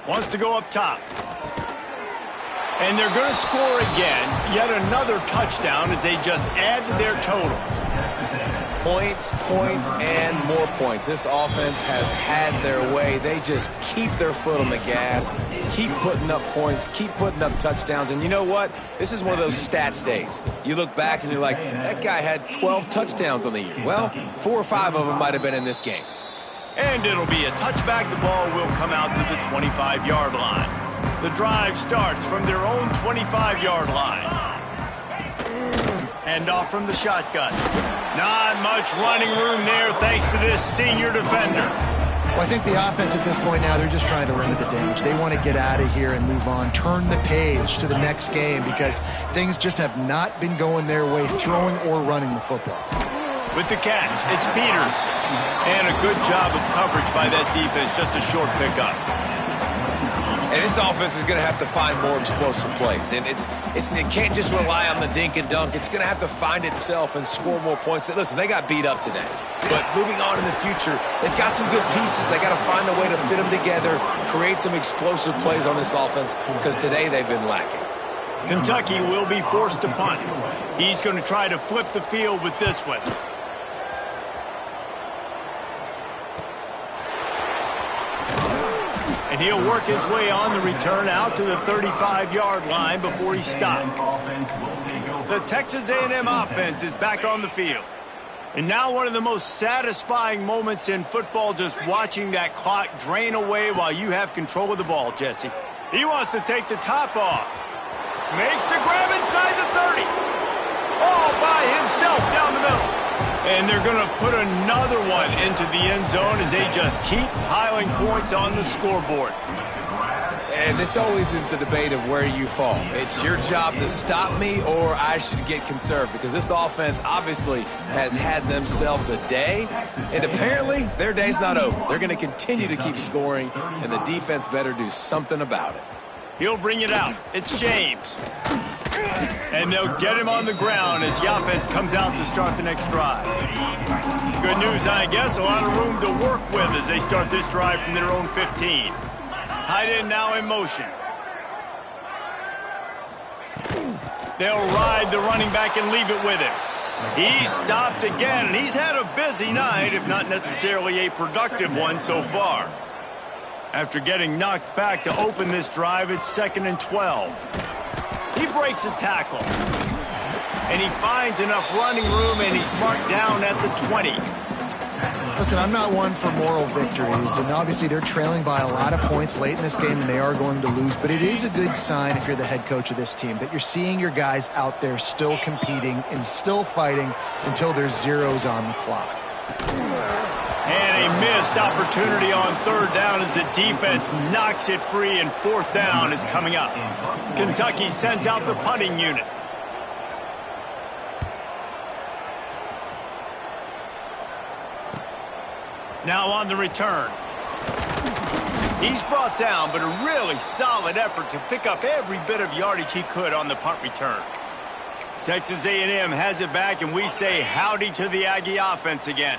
Wants to go up top. And they're going to score again. Yet another touchdown as they just add to their total. Points, and more points. This offense has had their way. They just keep their foot on the gas, keep putting up points, keep putting up touchdowns. And you know what? This is one of those stats days. You look back and you're like, that guy had 12 touchdowns on the year. Well, 4 or 5 of them might have been in this game. And it'll be a touchback. The ball will come out to the 25-yard line. The drive starts from their own 25-yard line. Hand off from the shotgun. Not much running room there thanks to this senior defender. Well, I think the offense at this point now, they're just trying to limit the damage. They want to get out of here and move on, turn the page to the next game because things just have not been going their way, throwing or running the football. With the catch, it's Peters. And a good job of coverage by that defense, just a short pickup. And this offense is going to have to find more explosive plays. And it can't just rely on the dink and dunk. It's going to have to find itself and score more points. Listen, they got beat up today. But moving on in the future, they've got some good pieces. They got to find a way to fit them together, create some explosive plays on this offense, because today they've been lacking. Kentucky will be forced to punt. He's going to try to flip the field with this one. And he'll work his way on the return out to the 35-yard line before he stopped. The Texas A&M offense is back on the field. And now one of the most satisfying moments in football, just watching that clock drain away while you have control of the ball, Jesse. He wants to take the top off. Makes the grab inside the 30. All by himself down the middle. And they're going to put another one into the end zone as they just keep piling points on the scoreboard. And this always is the debate of where you fall. It's your job to stop me or I should get conserved, because this offense obviously has had themselves a day, and apparently their day's not over. They're going to continue to keep scoring, and the defense better do something about it. He'll bring it out. It's James. And they'll get him on the ground as the offense comes out to start the next drive. Good news, I guess. A lot of room to work with as they start this drive from their own 15. Tight end now in motion. They'll ride the running back and leave it with him. He's stopped again, and he's had a busy night, if not necessarily a productive one so far. After getting knocked back to open this drive, it's 2nd and 12. He breaks a tackle. And he finds enough running room, and he's marked down at the 20. Listen, I'm not one for moral victories, and obviously they're trailing by a lot of points late in this game, and they are going to lose, but it is a good sign if you're the head coach of this team that you're seeing your guys out there still competing and still fighting until there's zeros on the clock. And a missed opportunity on 3rd down as the defense knocks it free, and 4th down is coming up. Kentucky sends out the punting unit. Now on the return. He's brought down, but a really solid effort to pick up every bit of yardage he could on the punt return. Texas A&M has it back, and we say howdy to the Aggie offense again.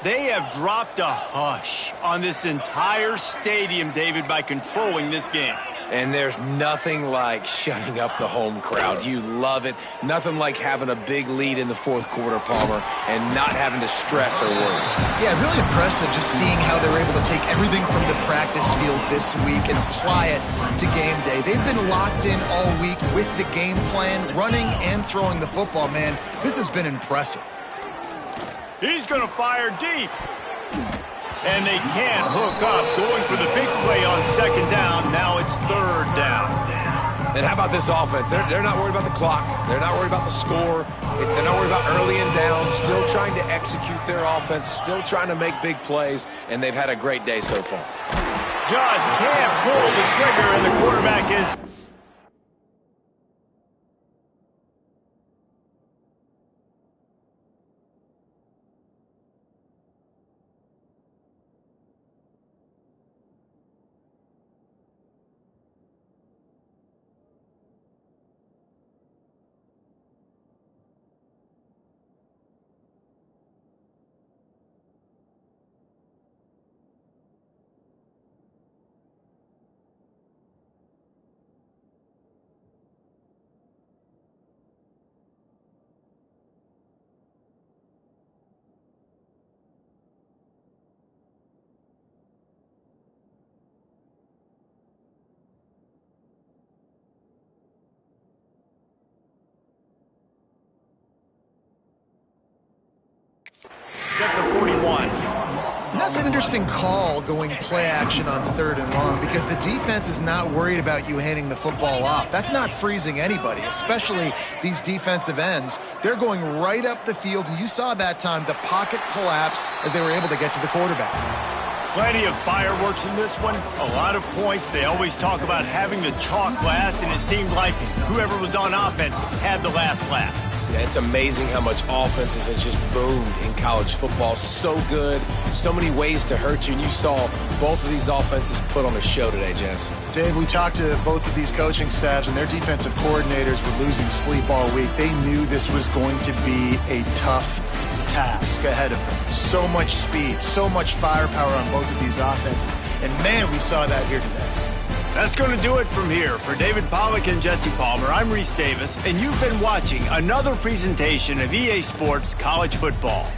They have dropped a hush on this entire stadium, David, by controlling this game. And there's nothing like shutting up the home crowd. You love it. Nothing like having a big lead in the 4th quarter, Palmer, and not having to stress or worry. Yeah, really impressive just seeing how they were able to take everything from the practice field this week and apply it to game day. They've been locked in all week with the game plan, running and throwing the football, man. This has been impressive. He's going to fire deep. And they can't hook up, going for the big play on 2nd down. Now it's 3rd down. And how about this offense? They're not worried about the clock. They're not worried about the score. They're not worried about early and down. Still trying to execute their offense. Still trying to make big plays. And they've had a great day so far. Just can't pull the trigger, and the quarterback is... at the 41. And that's an interesting call, going play action on 3rd and long, because the defense is not worried about you handing the football off. That's not freezing anybody, especially these defensive ends. They're going right up the field, and you saw that time the pocket collapse as they were able to get to the quarterback. Plenty of fireworks in this one. A lot of points. They always talk about having the chalk last, and it seemed like whoever was on offense had the last laugh. Yeah, it's amazing how much offenses has just boomed in college football. So good, so many ways to hurt you, and you saw both of these offenses put on a show today, Jess. Dave, we talked to both of these coaching staffs, and their defensive coordinators were losing sleep all week. They knew this was going to be a tough task ahead of them. So much speed, so much firepower on both of these offenses. And, man, we saw that here today. That's going to do it from here. For David Pollack and Jesse Palmer, I'm Reese Davis, and you've been watching another presentation of EA Sports College Football.